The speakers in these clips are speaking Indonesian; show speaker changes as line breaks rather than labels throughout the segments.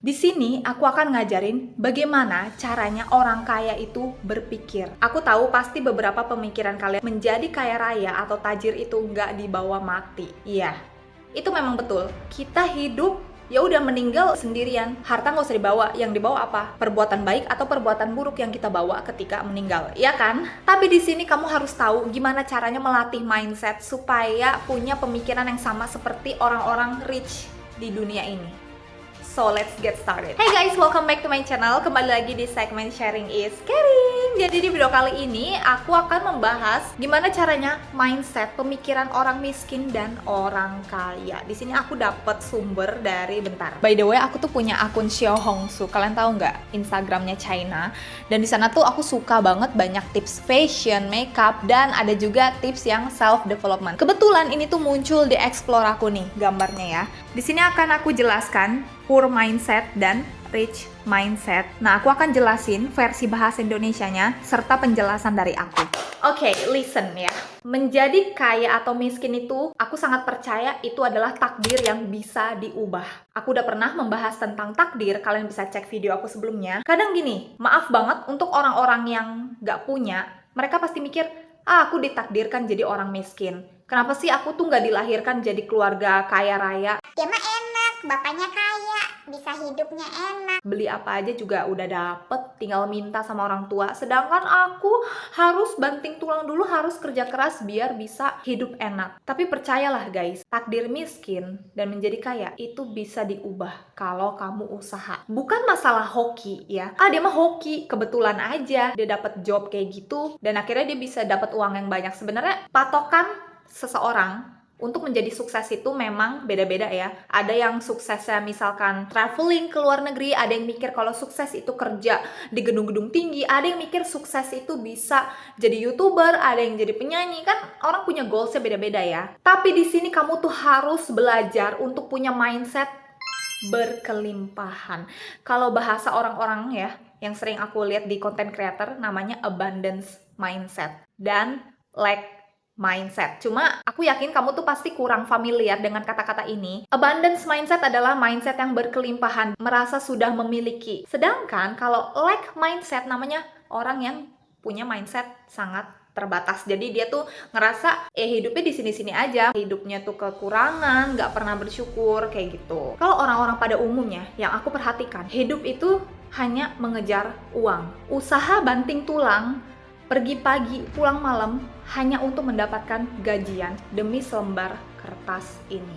Di sini aku akan ngajarin bagaimana caranya orang kaya itu berpikir. Aku tahu pasti beberapa pemikiran kalian menjadi kaya raya atau tajir itu nggak dibawa mati. Iya, itu memang betul. Kita hidup ya udah meninggal sendirian. Harta nggak usah dibawa. Yang dibawa apa? Perbuatan baik atau perbuatan buruk yang kita bawa ketika meninggal. Iya kan? Tapi di sini kamu harus tahu gimana caranya melatih mindset supaya punya pemikiran yang sama seperti orang-orang rich di dunia ini. So let's get started. Hey guys, welcome back to my channel. Kembali lagi di segmen Sharing is Caring. Jadi di video kali ini aku akan membahas gimana caranya mindset pemikiran orang miskin dan orang kaya. Di sini aku dapat sumber dari bentar. By the way, aku tuh punya akun Xiao Hongsu. Kalian tahu nggak? Instagramnya China. Dan di sana tuh aku suka banget banyak tips fashion, makeup, dan ada juga tips yang self development. Kebetulan ini tuh muncul di explore aku nih gambarnya ya. Di sini akan aku jelaskan poor mindset dan rich mindset. Nah, aku akan jelasin versi bahasa Indonesianya serta penjelasan dari aku. Oke, listen ya. Menjadi kaya atau miskin itu, aku sangat percaya itu adalah takdir yang bisa diubah. Aku udah pernah membahas tentang takdir, kalian bisa cek video aku sebelumnya. Kadang gini, maaf banget untuk orang-orang yang gak punya, mereka pasti mikir, aku ditakdirkan jadi orang miskin. Kenapa sih aku tuh gak dilahirkan jadi keluarga kaya raya?
Dia mah enak, bapaknya kaya, bisa hidupnya enak.
Beli apa aja juga udah dapet, tinggal minta sama orang tua. Sedangkan aku harus banting tulang dulu, harus kerja keras biar bisa hidup enak. Tapi percayalah guys, takdir miskin dan menjadi kaya itu bisa diubah kalau kamu usaha. Bukan masalah hoki ya. Dia mah hoki, kebetulan aja dia dapat job kayak gitu dan akhirnya dia bisa dapat uang yang banyak. Sebenarnya patokan seseorang untuk menjadi sukses itu memang beda-beda ya. Ada yang suksesnya misalkan traveling ke luar negeri, ada yang mikir kalau sukses itu kerja di gedung-gedung tinggi, ada yang mikir sukses itu bisa jadi YouTuber, ada yang jadi penyanyi. Kan orang punya goalsnya beda-beda ya. Tapi di sini kamu tuh harus belajar untuk punya mindset berkelimpahan. Kalau bahasa orang-orang ya, yang sering aku lihat di content creator namanya abundance mindset dan lack mindset. Cuma aku yakin kamu tuh pasti kurang familiar dengan kata-kata ini. Abundance mindset adalah mindset yang berkelimpahan, merasa sudah memiliki. Sedangkan kalau lack mindset namanya orang yang punya mindset sangat terbatas. Jadi dia tuh ngerasa hidupnya di sini-sini aja, hidupnya tuh kekurangan, nggak pernah bersyukur kayak gitu. Kalau orang-orang pada umumnya yang aku perhatikan, hidup itu hanya mengejar uang. Usaha banting tulang, pergi pagi, pulang malam, hanya untuk mendapatkan gajian demi selembar kertas ini.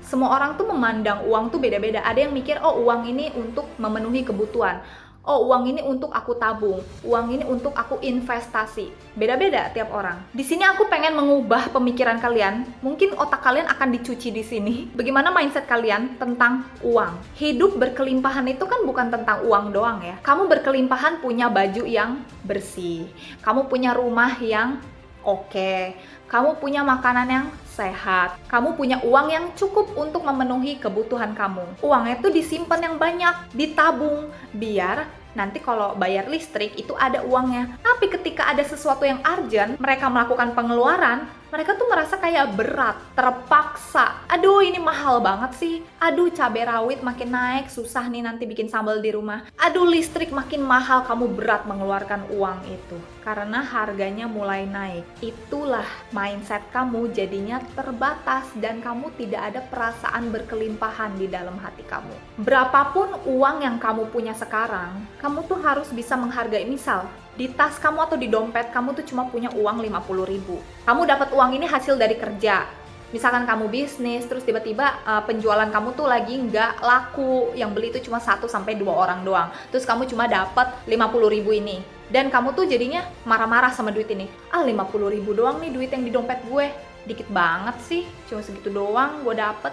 Semua orang tuh memandang uang tuh beda-beda. Ada yang mikir, oh uang ini untuk memenuhi kebutuhan. Oh uang ini untuk aku tabung. Uang ini untuk aku investasi. Beda-beda tiap orang. Di sini aku pengen mengubah pemikiran kalian. Mungkin otak kalian akan dicuci di sini. Bagaimana mindset kalian tentang uang? Hidup berkelimpahan itu kan bukan tentang uang doang ya. Kamu berkelimpahan punya baju yang bersih. Kamu punya rumah yang oke. Kamu punya makanan yang sehat. Kamu punya uang yang cukup untuk memenuhi kebutuhan kamu. Uangnya tuh disimpan yang banyak, ditabung, biar nanti kalau bayar listrik itu ada uangnya. Tapi ketika ada sesuatu yang urgent, mereka melakukan pengeluaran, mereka tuh merasa kayak berat, terpaksa. Aduh ini mahal banget sih. Aduh cabai rawit makin naik, susah nih nanti bikin sambal di rumah. Aduh listrik makin mahal, kamu berat mengeluarkan uang itu. Karena harganya mulai naik. Itulah mindset kamu jadinya terbatas dan kamu tidak ada perasaan berkelimpahan di dalam hati kamu. Berapapun uang yang kamu punya sekarang, kamu tuh harus bisa menghargai. Misal, di tas kamu atau di dompet kamu tuh cuma punya uang 50.000. Kamu dapat uang ini hasil dari kerja. Misalkan kamu bisnis, terus tiba-tiba penjualan kamu tuh lagi nggak laku, yang beli itu cuma 1-2 orang doang. Terus kamu cuma dapat 50.000 ini. Dan kamu tuh jadinya marah-marah sama duit ini. 50.000 doang nih duit yang di dompet gue. Dikit banget sih, cuma segitu doang gue dapet.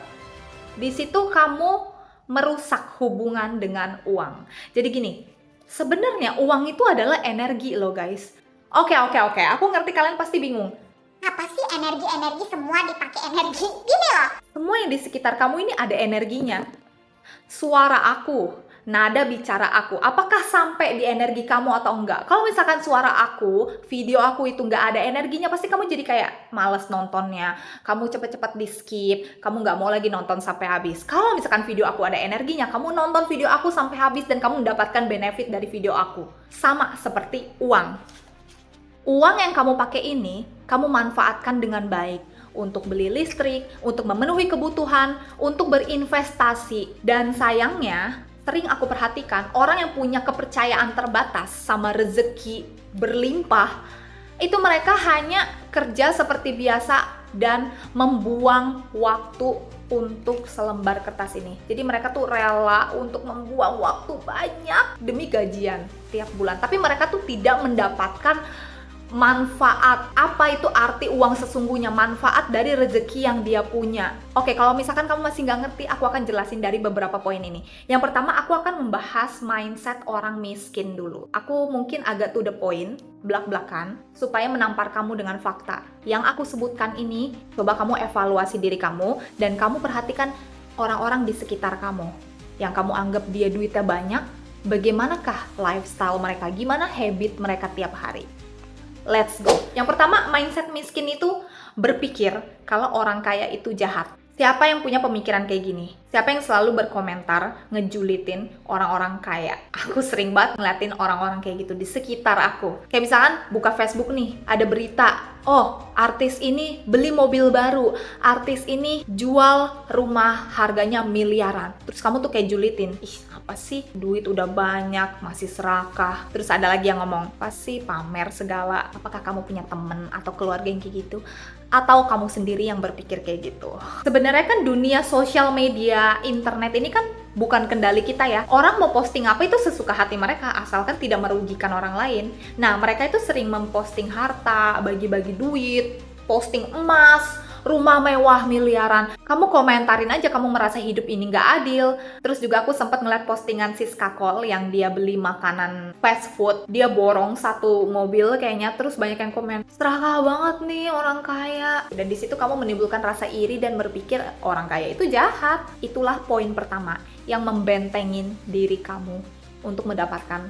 Di situ kamu merusak hubungan dengan uang. Jadi gini, sebenarnya uang itu adalah energi loh guys. Oke, aku ngerti kalian pasti bingung.
Apa sih energi-energi, semua dipakai energi? Gini loh.
Semua yang di sekitar kamu ini ada energinya. Suara aku, nada bicara aku, apakah sampai di energi kamu atau enggak? Kalau misalkan suara aku, video aku itu nggak ada energinya, pasti kamu jadi kayak males nontonnya. Kamu cepet-cepet di skip, kamu nggak mau lagi nonton sampai habis. Kalau misalkan video aku ada energinya, kamu nonton video aku sampai habis dan kamu mendapatkan benefit dari video aku. Sama seperti uang. Uang yang kamu pakai ini, kamu manfaatkan dengan baik. Untuk beli listrik, untuk memenuhi kebutuhan, untuk berinvestasi. Dan sayangnya, sering aku perhatikan orang yang punya kepercayaan terbatas sama rezeki berlimpah, itu mereka hanya kerja seperti biasa dan membuang waktu untuk selembar kertas ini. Jadi mereka tuh rela untuk membuang waktu banyak demi gajian tiap bulan. Tapi mereka tuh tidak mendapatkan manfaat. Apa itu arti uang sesungguhnya? Manfaat dari rezeki yang dia punya. Oke, kalau misalkan kamu masih nggak ngerti, aku akan jelasin dari beberapa poin ini. Yang pertama, aku akan membahas mindset orang miskin dulu. Aku mungkin agak to the point, belak-belakan, supaya menampar kamu dengan fakta. Yang aku sebutkan ini, coba kamu evaluasi diri kamu, dan kamu perhatikan orang-orang di sekitar kamu. Yang kamu anggap dia duitnya banyak, bagaimanakah lifestyle mereka? Gimana habit mereka tiap hari? Let's go. Yang pertama, mindset miskin itu berpikir kalau orang kaya itu jahat. Siapa yang punya pemikiran kayak gini? Siapa yang selalu berkomentar, ngejulitin orang-orang kaya? Aku sering banget ngeliatin orang-orang kayak gitu di sekitar aku. Kayak misalkan buka Facebook nih, ada berita, oh artis ini beli mobil baru, artis ini jual rumah harganya miliaran. Terus kamu tuh kayak julitin, ih apa sih, duit udah banyak, masih serakah. Terus ada lagi yang ngomong, apa sih pamer segala, apakah kamu punya temen atau keluarga yang kayak gitu? Atau kamu sendiri yang berpikir kayak gitu? Sebenarnya kan dunia sosial media, internet ini kan bukan kendali kita ya. Orang mau posting apa itu sesuka hati mereka, asalkan tidak merugikan orang lain. Nah, mereka itu sering memposting harta, bagi-bagi duit, posting emas, rumah mewah miliaran. Kamu komentarin aja, kamu merasa hidup ini nggak adil. Terus juga aku sempat ngeliat postingan Siska Kol yang dia beli makanan fast food, dia borong satu mobil kayaknya, terus banyak yang komen, serakah banget nih orang kaya. Dan di situ kamu menimbulkan rasa iri dan berpikir orang kaya itu jahat. Itulah poin pertama yang membentengin diri kamu untuk mendapatkan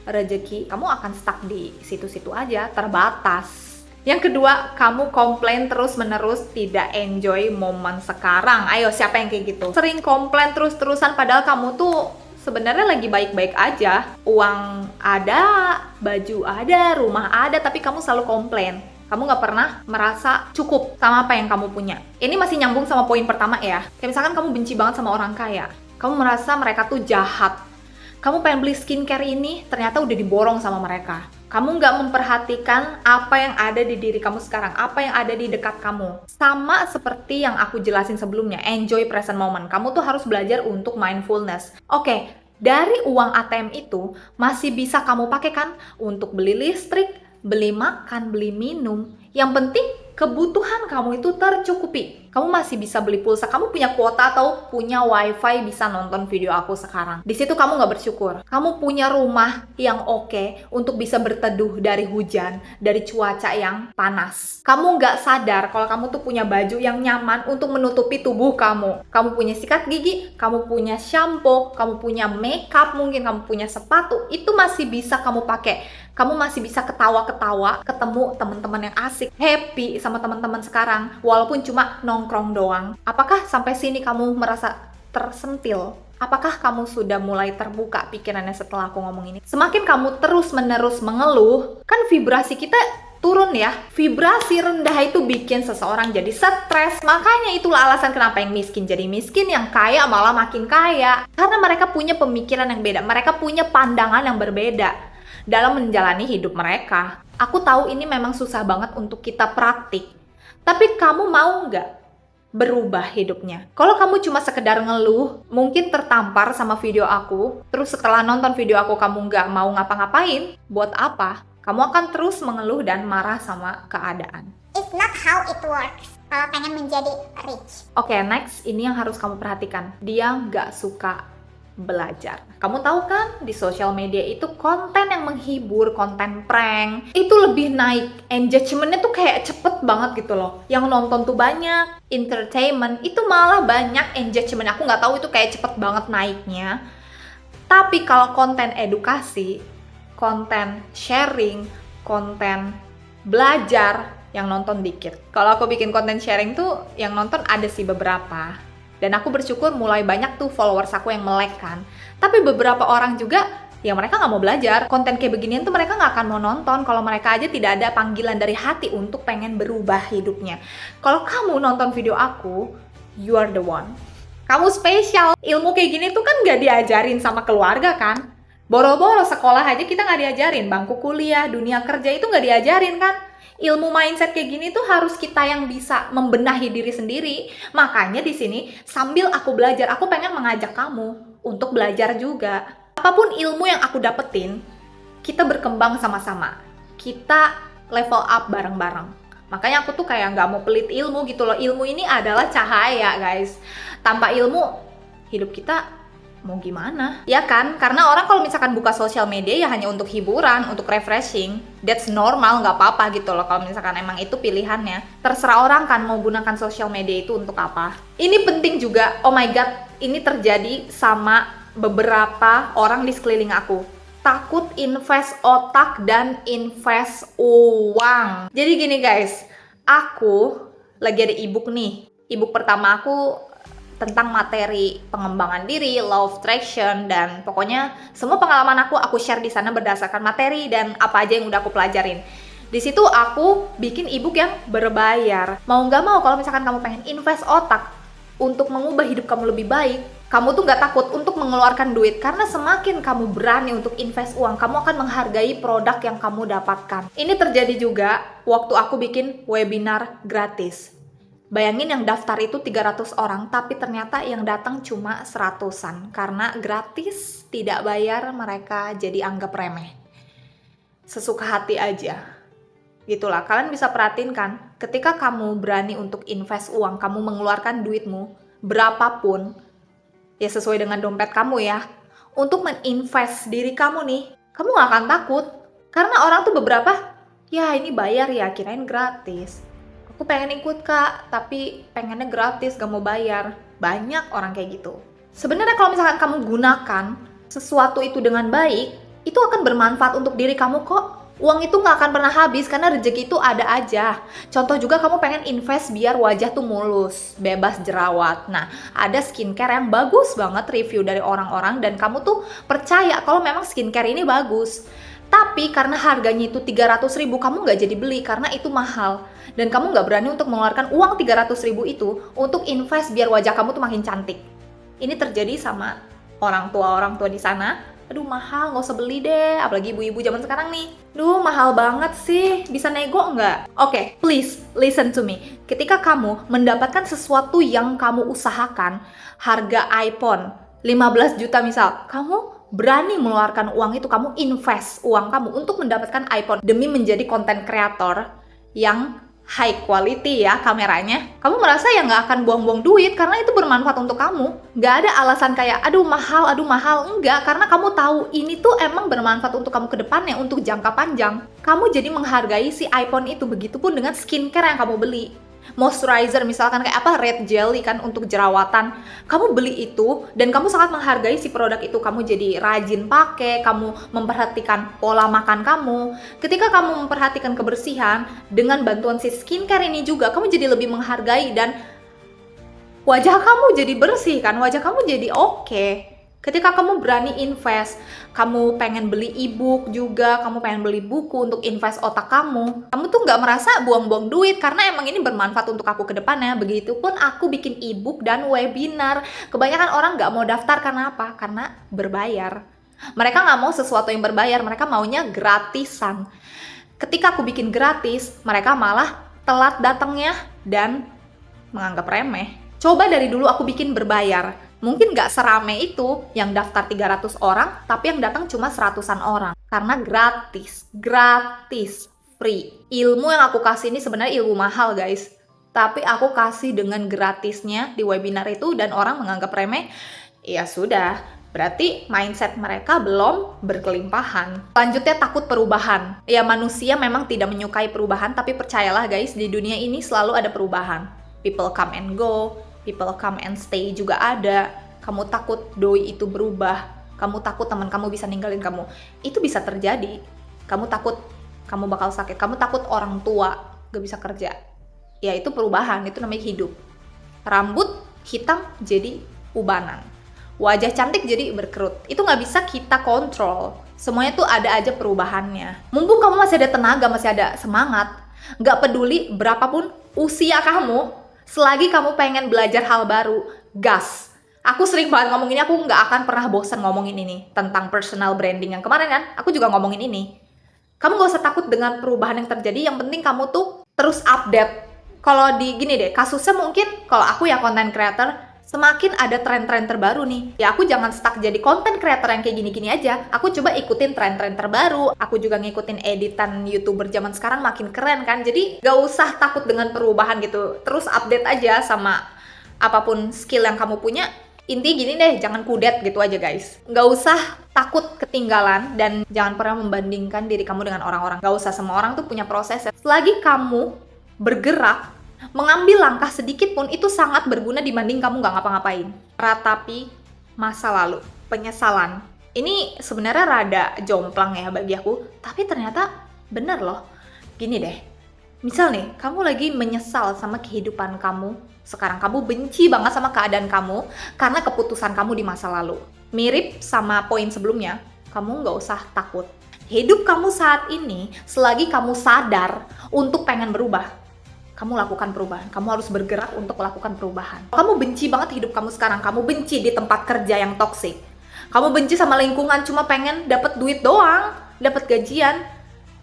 rezeki. Kamu akan stuck di situ-situ aja, terbatas. Yang kedua, kamu komplain terus-menerus, tidak enjoy momen sekarang. Ayo, siapa yang kayak gitu? Sering komplain terus-terusan padahal kamu tuh sebenarnya lagi baik-baik aja. Uang ada, baju ada, rumah ada, tapi kamu selalu komplain. Kamu nggak pernah merasa cukup sama apa yang kamu punya. Ini masih nyambung sama poin pertama ya. Kayak misalkan kamu benci banget sama orang kaya. Kamu merasa mereka tuh jahat. Kamu pengen beli skincare ini, ternyata udah diborong sama mereka. Kamu nggak memperhatikan apa yang ada di diri kamu sekarang, apa yang ada di dekat kamu. Sama seperti yang aku jelasin sebelumnya, enjoy present moment. Kamu tuh harus belajar untuk mindfulness. Oke, dari uang ATM itu masih bisa kamu pakai kan untuk beli listrik, beli makan, beli minum. Yang penting kebutuhan kamu itu tercukupi. Kamu masih bisa beli pulsa, kamu punya kuota atau punya wifi bisa nonton video aku sekarang. Di situ kamu nggak bersyukur. Kamu punya rumah yang oke untuk bisa berteduh dari hujan, dari cuaca yang panas. Kamu nggak sadar kalau kamu tuh punya baju yang nyaman untuk menutupi tubuh kamu. Kamu punya sikat gigi, kamu punya shampoo, kamu punya makeup, mungkin kamu punya sepatu. Itu masih bisa kamu pakai. Kamu masih bisa ketawa-ketawa, ketemu teman-teman yang asik, happy sama teman-teman sekarang, walaupun cuma nongkrong doang. Apakah sampai sini kamu merasa tersentil? Apakah kamu sudah mulai terbuka pikirannya setelah aku ngomong ini? Semakin kamu terus-menerus mengeluh, kan vibrasi kita turun ya. Vibrasi rendah itu bikin seseorang jadi stres. Makanya itulah alasan kenapa yang miskin jadi miskin, yang kaya malah makin kaya. Karena mereka punya pemikiran yang beda, mereka punya pandangan yang berbeda dalam menjalani hidup mereka. Aku tahu ini memang susah banget untuk kita praktik. Tapi kamu mau nggak berubah hidupnya? Kalau kamu cuma sekedar ngeluh, mungkin tertampar sama video aku, terus setelah nonton video aku kamu nggak mau ngapa-ngapain, buat apa? Kamu akan terus mengeluh dan marah sama keadaan.
It's not how it works. Kalau pengen menjadi rich.
Oke, next, ini yang harus kamu perhatikan. Dia nggak suka belajar. Kamu tahu kan, di sosial media itu konten yang menghibur, konten prank, itu lebih naik. Engagementnya tuh kayak cepet banget gitu loh. Yang nonton tuh banyak, entertainment, itu malah banyak engagement. Aku nggak tahu itu kayak cepet banget naiknya. Tapi kalau konten edukasi, konten sharing, konten belajar, yang nonton dikit. Kalau aku bikin konten sharing tuh, yang nonton ada sih beberapa. Dan aku bersyukur mulai banyak tuh followers aku yang melek kan. Tapi beberapa orang juga, ya mereka nggak mau belajar. Konten kayak beginian tuh mereka nggak akan mau nonton kalau mereka aja tidak ada panggilan dari hati untuk pengen berubah hidupnya. Kalau kamu nonton video aku, you are the one. Kamu spesial. Ilmu kayak gini tuh kan nggak diajarin sama keluarga kan. Boro-boro sekolah aja kita nggak diajarin. Bangku kuliah, dunia kerja itu nggak diajarin kan. Ilmu mindset kayak gini tuh harus kita yang bisa membenahi diri sendiri. Makanya di sini sambil aku belajar, aku pengen mengajak kamu untuk belajar juga. Apapun ilmu yang aku dapetin, kita berkembang sama-sama. Kita level up bareng-bareng. Makanya aku tuh kayak nggak mau pelit ilmu gitu loh. Ilmu ini adalah cahaya, guys. Tanpa ilmu, hidup kita mau gimana? Ya kan? Karena orang kalau misalkan buka sosial media ya hanya untuk hiburan, untuk refreshing. That's normal, nggak apa-apa gitu loh kalau misalkan emang itu pilihannya. Terserah orang kan mau gunakan sosial media itu untuk apa. Ini penting juga, oh my god, ini terjadi sama beberapa orang di sekeliling aku. Takut invest otak dan invest uang. Jadi gini guys, aku lagi ada ebook nih. Ebook pertama aku tentang materi pengembangan diri, law of attraction, dan pokoknya semua pengalaman aku share di sana berdasarkan materi dan apa aja yang udah aku pelajarin. Di situ aku bikin ebook yang berbayar. Mau nggak mau kalau misalkan kamu pengen invest otak untuk mengubah hidup kamu lebih baik, kamu tuh nggak takut untuk mengeluarkan duit karena semakin kamu berani untuk invest uang, kamu akan menghargai produk yang kamu dapatkan. Ini terjadi juga waktu aku bikin webinar gratis. Bayangin yang daftar itu 300 orang, tapi ternyata yang datang cuma 100-an. Karena gratis, tidak bayar, mereka jadi anggap remeh. Sesuka hati aja. Gitulah, kalian bisa perhatiin kan, ketika kamu berani untuk invest uang, kamu mengeluarkan duitmu, berapapun, ya sesuai dengan dompet kamu ya, untuk meninvest diri kamu nih, kamu gak akan takut. Karena orang tuh beberapa, ya ini bayar ya, kirain gratis. Aku pengen ikut kak, tapi pengennya gratis, gak mau bayar. Banyak orang kayak gitu. Sebenarnya kalau misalkan kamu gunakan sesuatu itu dengan baik, itu akan bermanfaat untuk diri kamu kok. Uang itu gak akan pernah habis karena rezeki itu ada aja. Contoh juga kamu pengen invest biar wajah tuh mulus, bebas jerawat. Nah, ada skincare yang bagus banget review dari orang-orang dan kamu tuh percaya kalau memang skincare ini bagus. Tapi karena harganya itu 300.000, kamu nggak jadi beli karena itu mahal. Dan kamu nggak berani untuk mengeluarkan uang 300.000 itu untuk invest biar wajah kamu tuh makin cantik. Ini terjadi sama orang tua di sana. Aduh mahal, nggak usah beli deh. Apalagi ibu-ibu zaman sekarang nih. Duh mahal banget sih, bisa nego nggak? Oke, please listen to me. Ketika kamu mendapatkan sesuatu yang kamu usahakan, harga iPhone 15 juta misal, kamu berani mengeluarkan uang itu, kamu invest uang kamu untuk mendapatkan iPhone demi menjadi content creator yang high quality ya kameranya, kamu merasa ya nggak akan buang-buang duit karena itu bermanfaat untuk kamu. Nggak ada alasan kayak aduh mahal, enggak, karena kamu tahu ini tuh emang bermanfaat untuk kamu ke depannya, untuk jangka panjang. Kamu jadi menghargai si iPhone itu, begitupun dengan skincare yang kamu beli. Moisturizer misalkan kayak apa, red jelly kan untuk jerawatan, kamu beli itu dan kamu sangat menghargai si produk itu, kamu jadi rajin pakai, kamu memperhatikan pola makan kamu. Ketika kamu memperhatikan kebersihan dengan bantuan si skincare ini juga, kamu jadi lebih menghargai dan wajah kamu jadi bersih kan, wajah kamu jadi oke. Ketika kamu berani invest, kamu pengen beli ebook juga, kamu pengen beli buku untuk invest otak kamu tuh nggak merasa buang-buang duit karena emang ini bermanfaat untuk aku ke depannya. Begitupun aku bikin ebook dan webinar. Kebanyakan orang nggak mau daftar karena apa? Karena berbayar. Mereka nggak mau sesuatu yang berbayar, mereka maunya gratisan. Ketika aku bikin gratis, mereka malah telat datangnya dan menganggap remeh. Coba dari dulu aku bikin berbayar. Mungkin nggak serame itu yang daftar 300 orang, tapi yang datang cuma 100-an orang. Karena gratis, free. Ilmu yang aku kasih ini sebenarnya ilmu mahal guys. Tapi aku kasih dengan gratisnya di webinar itu dan orang menganggap remeh, ya sudah. Berarti mindset mereka belum berkelimpahan. Selanjutnya takut perubahan. Ya, manusia memang tidak menyukai perubahan, tapi percayalah guys, di dunia ini selalu ada perubahan. People come and go, people come and stay juga ada. Kamu takut doi itu berubah, kamu takut teman kamu bisa ninggalin kamu. Itu bisa terjadi. Kamu takut kamu bakal sakit, kamu takut orang tua gak bisa kerja. Ya itu perubahan, itu namanya hidup. Rambut hitam jadi ubanan, wajah cantik jadi berkerut. Itu nggak bisa kita kontrol. Semuanya tuh ada aja perubahannya. Mumpung kamu masih ada tenaga, masih ada semangat, nggak peduli berapapun usia kamu, selagi kamu pengen belajar hal baru, gas. Aku sering banget ngomong ini, aku nggak akan pernah bosan ngomongin ini tentang personal branding. Yang kemarin kan, aku juga ngomongin ini. Kamu nggak usah takut dengan perubahan yang terjadi, yang penting kamu tuh terus update. Kalau di gini deh, kasusnya mungkin kalau aku ya content creator, semakin ada tren-tren terbaru nih. Ya aku jangan stuck jadi content creator yang kayak gini-gini aja. Aku coba ikutin tren-tren terbaru. Aku juga ngikutin editan YouTuber zaman sekarang makin keren kan. Jadi gak usah takut dengan perubahan gitu. Terus update aja sama apapun skill yang kamu punya. Intinya gini deh, jangan kudet gitu aja guys. Gak usah takut ketinggalan dan jangan pernah membandingkan diri kamu dengan orang-orang. Gak usah, semua orang tuh punya proses. Selagi kamu bergerak, mengambil langkah sedikit pun itu sangat berguna dibanding kamu nggak ngapa-ngapain. Ratapi masa lalu, penyesalan. Ini sebenarnya rada jomplang ya bagi aku, tapi ternyata bener loh. Gini deh, misal nih, kamu lagi menyesal sama kehidupan kamu. Sekarang kamu benci banget sama keadaan kamu karena keputusan kamu di masa lalu. Mirip sama poin sebelumnya, kamu nggak usah takut. Hidup kamu saat ini, selagi kamu sadar untuk pengen berubah, kamu lakukan perubahan. Kamu harus bergerak untuk melakukan perubahan. Kamu benci banget hidup kamu sekarang. Kamu benci di tempat kerja yang toksik. Kamu benci sama lingkungan cuma pengen dapat duit doang, dapat gajian.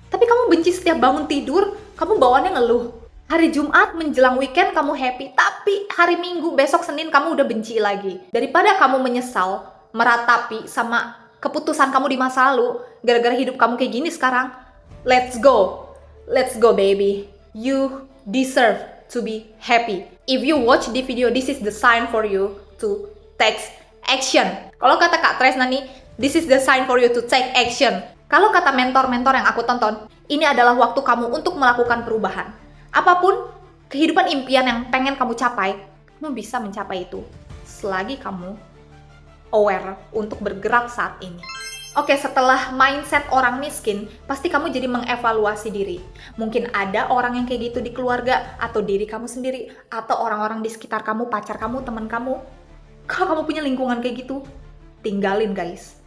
Tapi kamu benci setiap bangun tidur, kamu bawaannya ngeluh. Hari Jumat menjelang weekend kamu happy, tapi hari Minggu, besok Senin kamu udah benci lagi. Daripada kamu menyesal, meratapi sama keputusan kamu di masa lalu, gara-gara hidup kamu kayak gini sekarang, let's go. Let's go baby. You deserve to be happy. If you watch the video, this is the sign for you to take action. Kalau kata Kak Tresna nih, this is the sign for you to take action. Kalau kata mentor-mentor yang aku tonton, ini adalah waktu kamu untuk melakukan perubahan. Apapun kehidupan impian yang pengen kamu capai, kamu bisa mencapai itu selagi kamu aware untuk bergerak saat ini. Oke, setelah mindset orang miskin, pasti kamu jadi mengevaluasi diri. Mungkin ada orang yang kayak gitu di keluarga, atau diri kamu sendiri, atau orang-orang di sekitar kamu, pacar kamu, teman kamu. Kalau kamu punya lingkungan kayak gitu, tinggalin guys.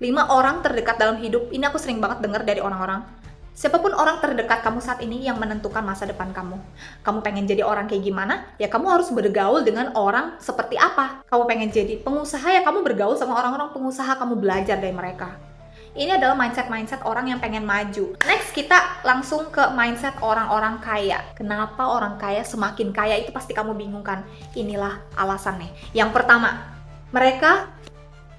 5 orang terdekat dalam hidup, ini aku sering banget dengar dari orang-orang. Siapapun orang terdekat kamu saat ini yang menentukan masa depan kamu. Kamu pengen jadi orang kayak gimana? Ya kamu harus bergaul dengan orang seperti apa. Kamu pengen jadi pengusaha, ya kamu bergaul sama orang-orang pengusaha, kamu belajar dari mereka. Ini adalah mindset-mindset orang yang pengen maju. Next, kita langsung ke mindset orang-orang kaya. Kenapa orang kaya semakin kaya? Itu pasti kamu bingung kan? Inilah alasannya. Yang pertama, mereka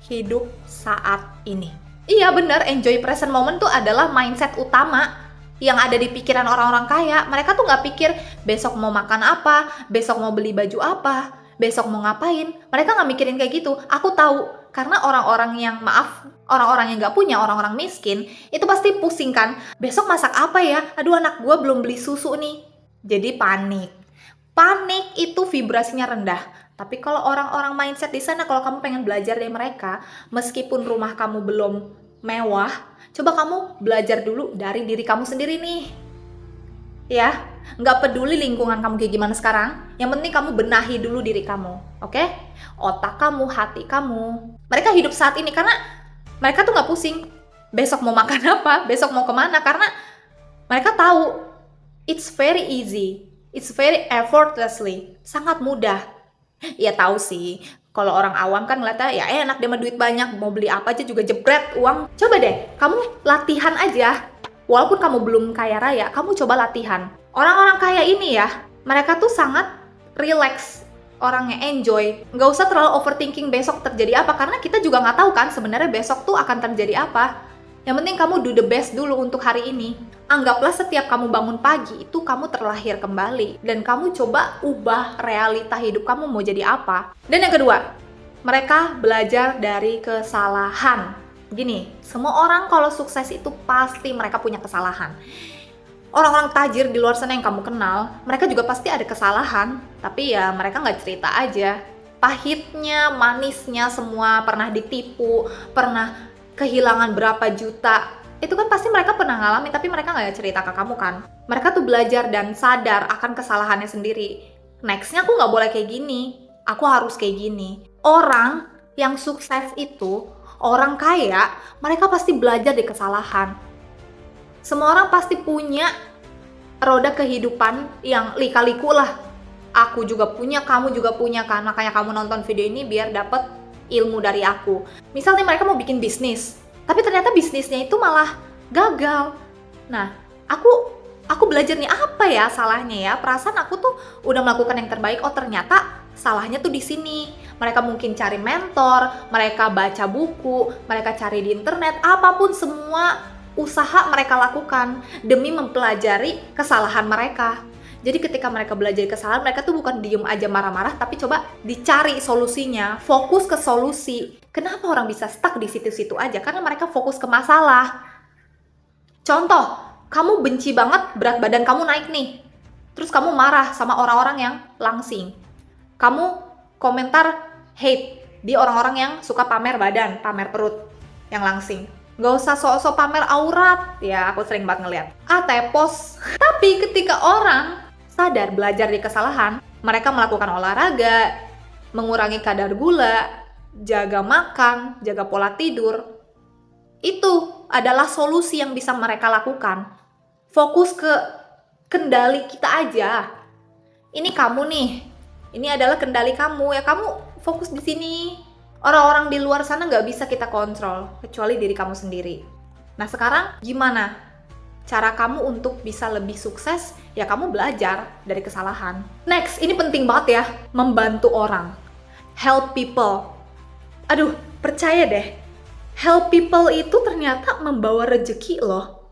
hidup saat ini. Iya bener, enjoy present moment tuh adalah mindset utama yang ada di pikiran orang-orang kaya. Mereka tuh nggak pikir besok mau makan apa, besok mau beli baju apa, besok mau ngapain. Mereka nggak mikirin kayak gitu. Aku tahu, karena orang-orang yang, orang-orang yang nggak punya, orang-orang miskin, itu pasti pusing kan, besok masak apa ya? Aduh, anak gue belum beli susu nih. Jadi panik. Panik itu vibrasinya rendah. Tapi kalau orang-orang mindset di sana, kalau kamu pengen belajar dari mereka, meskipun rumah kamu belum mewah, coba kamu belajar dulu dari diri kamu sendiri nih. Ya, nggak peduli lingkungan kamu kayak gimana sekarang, yang penting kamu benahi dulu diri kamu, oke? Otak kamu, hati kamu. Mereka hidup saat ini karena mereka tuh nggak pusing besok mau makan apa, besok mau kemana, karena mereka tahu it's very easy, it's very effortlessly, sangat mudah. Ya tahu sih, kalau orang awam kan ngeliatnya ya enak, dia mah duit banyak, mau beli apa aja juga jebret uang. Coba deh, kamu latihan aja. Walaupun kamu belum kaya raya, kamu coba latihan. Orang-orang kaya ini ya, mereka tuh sangat relax, orangnya enjoy. Nggak usah terlalu overthinking besok terjadi apa, karena kita juga nggak tahu kan sebenarnya besok tuh akan terjadi apa. Yang penting kamu do the best dulu untuk hari ini. Anggaplah setiap kamu bangun pagi itu kamu terlahir kembali. Dan kamu coba ubah realita hidup kamu mau jadi apa. Dan yang kedua, Mereka belajar dari kesalahan. Gini, semua orang kalau sukses itu pasti mereka punya kesalahan. Orang-orang tajir di luar sana yang kamu kenal, mereka juga pasti ada kesalahan, tapi ya mereka nggak cerita aja. Pahitnya, manisnya semua, pernah ditipu, pernah kehilangan berapa juta, itu kan pasti mereka pernah ngalamin, tapi mereka nggak cerita ke kamu kan. Mereka tuh belajar dan sadar akan kesalahannya sendiri. Nextnya aku nggak boleh kayak gini, aku harus kayak gini. Orang yang sukses itu, orang kaya, mereka pasti belajar dari kesalahan. Semua orang pasti punya roda kehidupan yang lika-liku lah. Aku juga punya, kamu juga punya kan. Makanya kamu nonton video ini biar dapet ilmu dari aku. Misalnya mereka mau bikin bisnis, tapi ternyata bisnisnya itu malah gagal. Nah, aku belajar nih, apa ya salahnya ya? Perasaan aku tuh udah melakukan yang terbaik. Oh, ternyata salahnya tuh di sini. Mereka mungkin cari mentor, mereka baca buku, mereka cari di internet, apapun semua usaha mereka lakukan demi mempelajari kesalahan mereka. Jadi ketika mereka belajar kesalahan, mereka tuh bukan diem aja marah-marah, tapi coba dicari solusinya, fokus ke solusi. Kenapa orang bisa stuck di situ-situ aja? Karena mereka fokus ke masalah. Contoh, kamu benci banget berat badan kamu naik nih, terus kamu marah sama orang-orang yang langsing. Kamu komentar hate di orang-orang yang suka pamer badan, pamer perut yang langsing. Gak usah sok-sok pamer aurat, ya aku sering banget ngeliat. Tepos. Tapi ketika orang sadar belajar dari kesalahan, mereka melakukan olahraga, mengurangi kadar gula, jaga makan, jaga pola tidur. Itu adalah solusi yang bisa mereka lakukan. Fokus ke kendali kita aja. Ini kamu nih, ini adalah kendali kamu, ya kamu fokus di sini. Orang-orang di luar sana nggak bisa kita kontrol, kecuali diri kamu sendiri. Nah sekarang gimana cara kamu untuk bisa lebih sukses? Ya kamu belajar dari kesalahan. Next, ini penting banget ya, membantu orang. Help people. Aduh, percaya deh, help people itu ternyata membawa rezeki loh.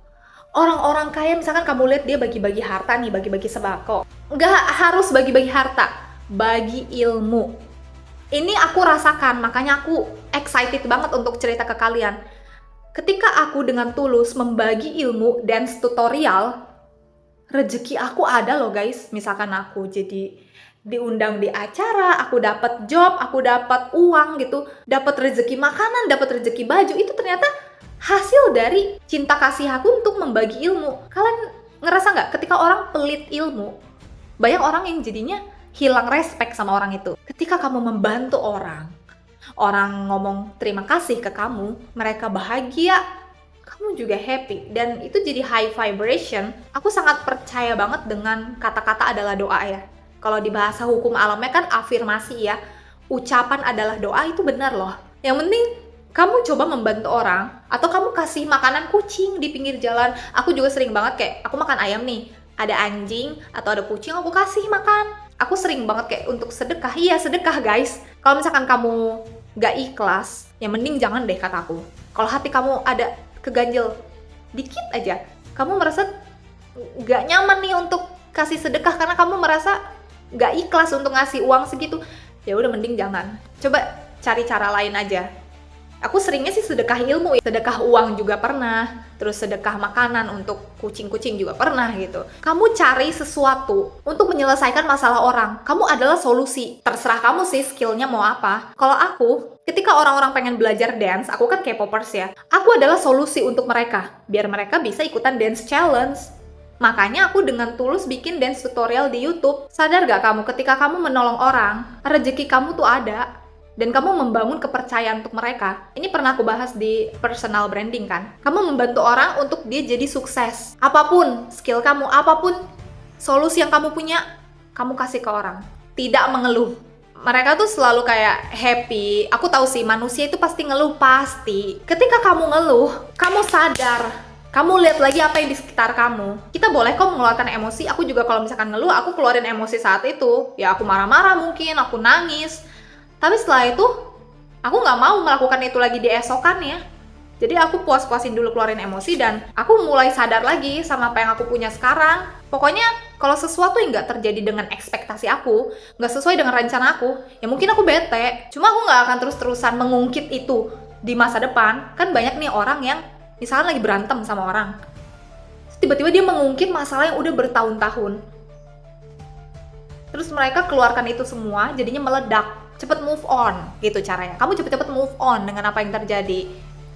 Orang-orang kaya, misalkan kamu lihat dia bagi-bagi harta nih, bagi-bagi sembako. Nggak harus bagi-bagi harta, bagi ilmu. Ini aku rasakan, makanya aku excited banget untuk cerita ke kalian. Ketika aku dengan tulus membagi ilmu dance tutorial, rezeki aku ada loh guys. Misalkan aku jadi diundang di acara, aku dapat job, aku dapat uang gitu, dapat rezeki makanan, dapat rezeki baju, itu ternyata hasil dari cinta kasih aku untuk membagi ilmu. Kalian ngerasa nggak ketika orang pelit ilmu, banyak orang yang jadinya hilang respect sama orang itu. Ketika kamu membantu orang ngomong terima kasih ke kamu, mereka bahagia, kamu juga happy, dan itu jadi high vibration. Aku sangat percaya banget dengan kata-kata adalah doa ya. Kalau di bahasa hukum alamnya kan afirmasi ya, ucapan adalah doa, itu benar loh. Yang penting kamu coba membantu orang, atau kamu kasih makanan kucing di pinggir jalan. Aku juga sering banget kayak, aku makan ayam nih, ada anjing atau ada kucing, aku kasih makan. Aku sering banget kayak untuk sedekah. Iya, sedekah guys. Kalau misalkan kamu gak ikhlas, ya mending jangan deh kataku. Kalau hati kamu ada keganjel dikit aja, kamu merasa gak nyaman nih untuk kasih sedekah karena kamu merasa gak ikhlas untuk ngasih uang segitu, ya udah mending jangan. Coba cari cara lain aja. Aku seringnya sih sedekah ilmu, sedekah uang juga pernah, terus sedekah makanan untuk kucing-kucing juga pernah gitu. Kamu cari sesuatu untuk menyelesaikan masalah orang. Kamu adalah solusi. Terserah kamu sih skillnya mau apa. Kalau aku, ketika orang-orang pengen belajar dance, aku kan K-popers ya, aku adalah solusi untuk mereka, biar mereka bisa ikutan dance challenge. Makanya aku dengan tulus bikin dance tutorial di YouTube. Sadar gak kamu, ketika kamu menolong orang, rezeki kamu tuh ada. Dan kamu membangun kepercayaan untuk mereka. Ini pernah aku bahas di personal branding kan. Kamu membantu orang untuk dia jadi sukses. Apapun skill kamu, apapun solusi yang kamu punya, kamu kasih ke orang. Tidak mengeluh. Mereka tuh selalu kayak happy. Aku tahu sih manusia itu pasti ngeluh, pasti. Ketika kamu ngeluh, kamu sadar. Kamu lihat lagi apa yang di sekitar kamu. Kita boleh kok mengeluarkan emosi. Aku juga kalau misalkan ngeluh, aku keluarin emosi saat itu. Ya aku marah-marah mungkin, aku nangis. Tapi setelah itu, aku nggak mau melakukan itu lagi di esokannya. Jadi aku puas-puasin dulu keluarin emosi dan aku mulai sadar lagi sama apa yang aku punya sekarang. Pokoknya Kalau sesuatu yang nggak terjadi dengan ekspektasi aku, nggak sesuai dengan rencana aku, ya mungkin aku bete. Cuma aku nggak akan terus-terusan mengungkit itu di masa depan. Kan banyak nih orang yang misalnya lagi berantem sama orang, tiba-tiba dia mengungkit masalah yang udah bertahun-tahun. Terus mereka keluarkan itu semua, jadinya meledak. Cepet move on, gitu caranya. Kamu cepet-cepet move on dengan apa yang terjadi.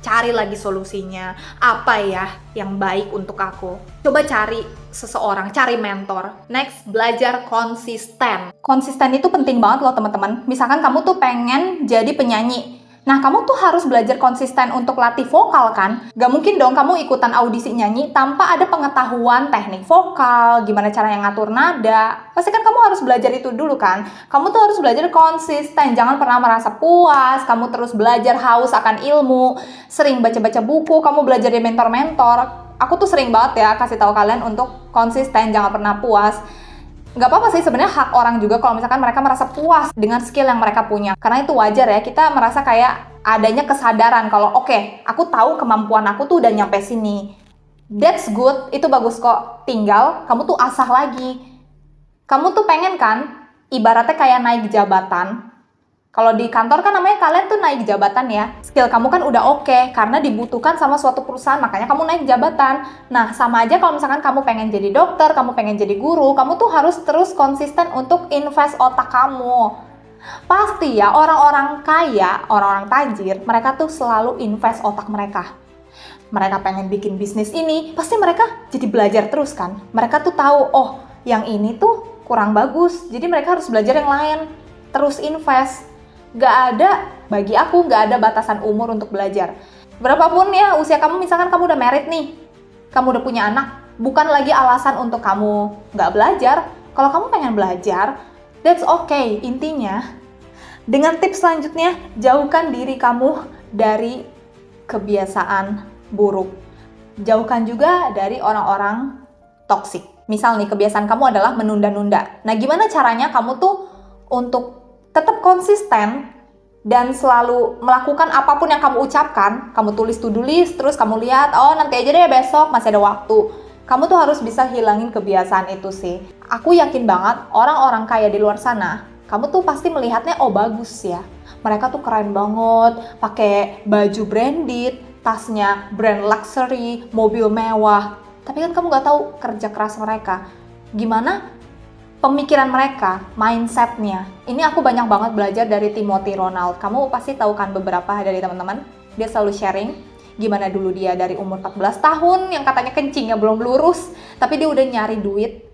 Cari lagi solusinya, apa ya yang baik untuk aku. Coba cari seseorang, cari mentor. Next, belajar konsisten. Konsisten itu penting banget loh teman-teman. Misalkan kamu tuh pengen jadi penyanyi. Nah, kamu tuh harus belajar konsisten untuk latih vokal kan? Gak mungkin dong kamu ikutan audisi nyanyi tanpa ada pengetahuan teknik vokal, gimana cara yang ngatur nada. Pasti kan kamu harus belajar itu dulu kan? Kamu tuh harus belajar konsisten, jangan pernah merasa puas, kamu terus belajar haus akan ilmu, sering baca-baca buku, kamu belajar dari mentor-mentor. Aku tuh sering banget ya kasih tahu kalian untuk konsisten, jangan pernah puas. Nggak apa-apa sih sebenarnya, hak orang juga kalau misalkan mereka merasa puas dengan skill yang mereka punya. Karena itu wajar ya, kita merasa kayak adanya kesadaran kalau oke, aku tahu kemampuan aku tuh udah nyampe sini. That's good, itu bagus kok. Tinggal kamu tuh asah lagi. Kamu tuh pengen kan, ibaratnya kayak naik jabatan. Kalau di kantor kan namanya kalian tuh naik jabatan ya. Skill kamu kan udah oke, karena dibutuhkan sama suatu perusahaan, makanya kamu naik jabatan. Nah, sama aja kalau misalkan kamu pengen jadi dokter, kamu pengen jadi guru, kamu tuh harus terus konsisten untuk invest otak kamu. Pasti ya, orang-orang kaya, orang-orang tajir, mereka tuh selalu invest otak mereka. Mereka pengen bikin bisnis ini, pasti mereka jadi belajar terus kan. Mereka tuh tahu, oh yang ini tuh kurang bagus, jadi mereka harus belajar yang lain. Terus invest. Bagi aku gak ada batasan umur untuk belajar. Berapapun ya usia kamu, misalkan kamu udah married nih, kamu udah punya anak, bukan lagi alasan untuk kamu gak belajar. Kalau kamu pengen belajar, that's okay. Intinya, dengan tips selanjutnya, jauhkan diri kamu dari kebiasaan buruk. Jauhkan juga dari orang-orang toksik. Misal nih, kebiasaan kamu adalah menunda-nunda. Nah, gimana caranya kamu tuh untuk tetap konsisten dan selalu melakukan apapun yang kamu ucapkan? Kamu tulis to-do list, terus kamu lihat, oh nanti aja deh besok, masih ada waktu. Kamu tuh harus bisa hilangin kebiasaan itu sih. Aku yakin banget orang-orang kaya di luar sana, kamu tuh pasti melihatnya, oh bagus ya, mereka tuh keren banget, pakai baju branded, tasnya brand luxury, mobil mewah. Tapi kan kamu gak tahu kerja keras mereka. Gimana pemikiran mereka, mindsetnya. Ini aku banyak banget belajar dari Timothy Ronald. Kamu pasti tahu kan beberapa dari teman-teman. Dia selalu sharing gimana dulu dia dari umur 14 tahun yang katanya kencingnya belum lurus, tapi dia udah nyari duit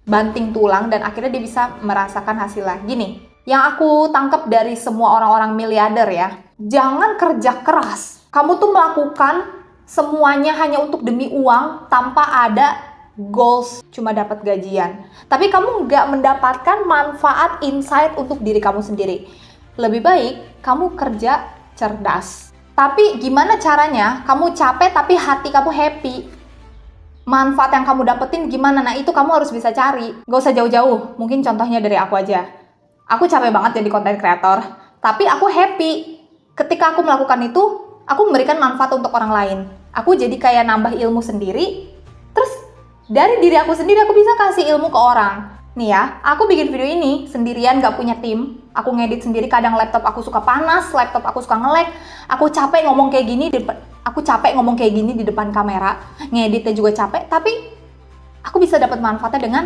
banting tulang dan akhirnya dia bisa merasakan hasilnya. Gini, yang aku tangkap dari semua orang-orang miliarder ya, jangan kerja keras. Kamu tuh melakukan semuanya hanya untuk demi uang tanpa ada goals, cuma dapat gajian. Tapi kamu nggak mendapatkan manfaat, insight untuk diri kamu sendiri. Lebih baik kamu kerja cerdas. Tapi gimana caranya kamu capek tapi hati kamu happy? Manfaat yang kamu dapetin gimana? Nah itu kamu harus bisa cari. Gak usah jauh-jauh, mungkin contohnya dari aku aja. Aku capek banget jadi content creator, tapi aku happy. Ketika aku melakukan itu, aku memberikan manfaat untuk orang lain. Aku jadi kayak nambah ilmu sendiri. Terus dari diri aku sendiri, aku bisa kasih ilmu ke orang. Nih ya, aku bikin video ini sendirian, gak punya tim. Aku ngedit sendiri, kadang laptop aku suka panas, laptop aku suka nge-lag. Aku capek ngomong kayak gini di depan kamera. Ngeditnya juga capek, tapi aku bisa dapat manfaatnya dengan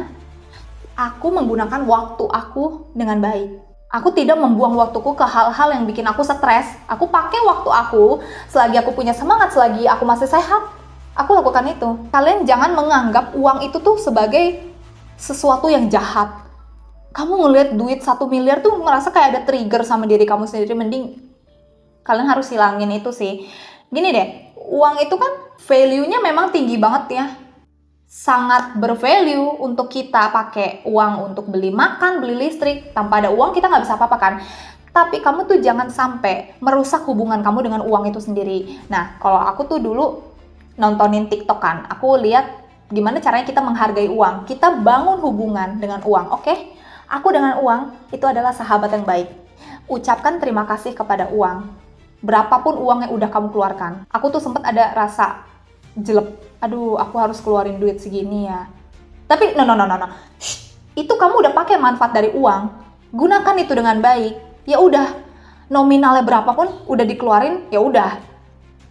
aku menggunakan waktu aku dengan baik. Aku tidak membuang waktuku ke hal-hal yang bikin aku stres. Aku pakai waktu aku, selagi aku punya semangat, selagi aku masih sehat, aku lakukan itu. Kalian jangan menganggap uang itu tuh sebagai sesuatu yang jahat. Kamu ngelihat duit 1 miliar tuh ngerasa kayak ada trigger sama diri kamu sendiri. Mending kalian harus hilangin itu sih. Gini deh, uang itu kan value-nya memang tinggi banget ya. Sangat bervalue untuk kita pakai uang untuk beli makan, beli listrik. Tanpa ada uang kita nggak bisa apa-apa kan. Tapi kamu tuh jangan sampai merusak hubungan kamu dengan uang itu sendiri. Nah, kalau aku tuh dulu nontonin TikTok kan, aku lihat gimana caranya kita menghargai uang. Kita bangun hubungan dengan uang, oke? Aku dengan uang itu adalah sahabat yang baik. Ucapkan terima kasih kepada uang. Berapapun uang yang udah kamu keluarkan. Aku tuh sempat ada rasa jelek. Aduh, aku harus keluarin duit segini ya. Tapi no. Shh, itu kamu udah pakai manfaat dari uang, gunakan itu dengan baik. Ya udah, nominalnya berapapun udah dikeluarin, ya udah.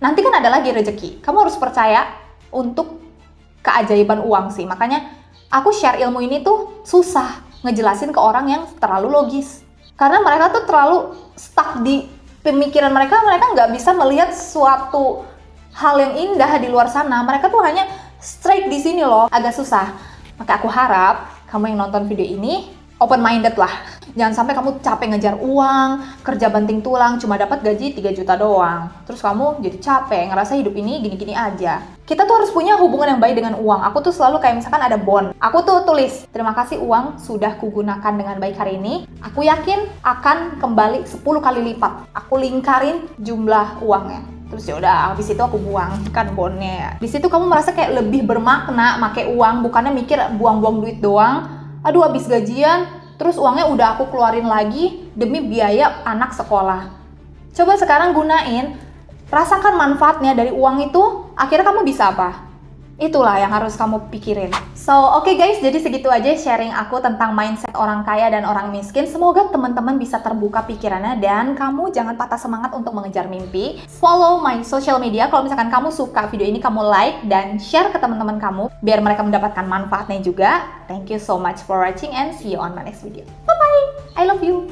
Nanti kan ada lagi rezeki. Kamu harus percaya untuk keajaiban uang sih. Makanya aku share ilmu ini tuh susah ngejelasin ke orang yang terlalu logis. Karena mereka tuh terlalu stuck di pemikiran mereka nggak bisa melihat suatu hal yang indah di luar sana. Mereka tuh hanya straight di sini loh, agak susah. Maka aku harap kamu yang nonton video ini open minded lah. Jangan sampai kamu capek ngejar uang, kerja banting tulang, cuma dapat gaji 3 juta doang. Terus kamu jadi capek, ngerasa hidup ini gini-gini aja. Kita tuh harus punya hubungan yang baik dengan uang. Aku tuh selalu kayak misalkan ada bond. Aku tuh tulis, terima kasih uang sudah kugunakan dengan baik hari ini. Aku yakin akan kembali 10 kali lipat. Aku lingkarin jumlah uangnya. Terus ya udah, habis itu aku buang kan bondnya ya. Di situ kamu merasa kayak lebih bermakna make uang, bukannya mikir buang-buang duit doang. Aduh, habis gajian, terus uangnya udah aku keluarin lagi demi biaya anak sekolah. Coba sekarang gunain, rasakan manfaatnya dari uang itu, akhirnya kamu bisa apa? Itulah yang harus kamu pikirin. So, oke guys, jadi segitu aja sharing aku tentang mindset orang kaya dan orang miskin. Semoga teman-teman bisa terbuka pikirannya dan kamu jangan patah semangat untuk mengejar mimpi. Follow my social media. Kalau misalkan kamu suka video ini, kamu like dan share ke teman-teman kamu biar mereka mendapatkan manfaatnya juga. Thank you so much for watching and see you on my next video. Bye-bye. I love you.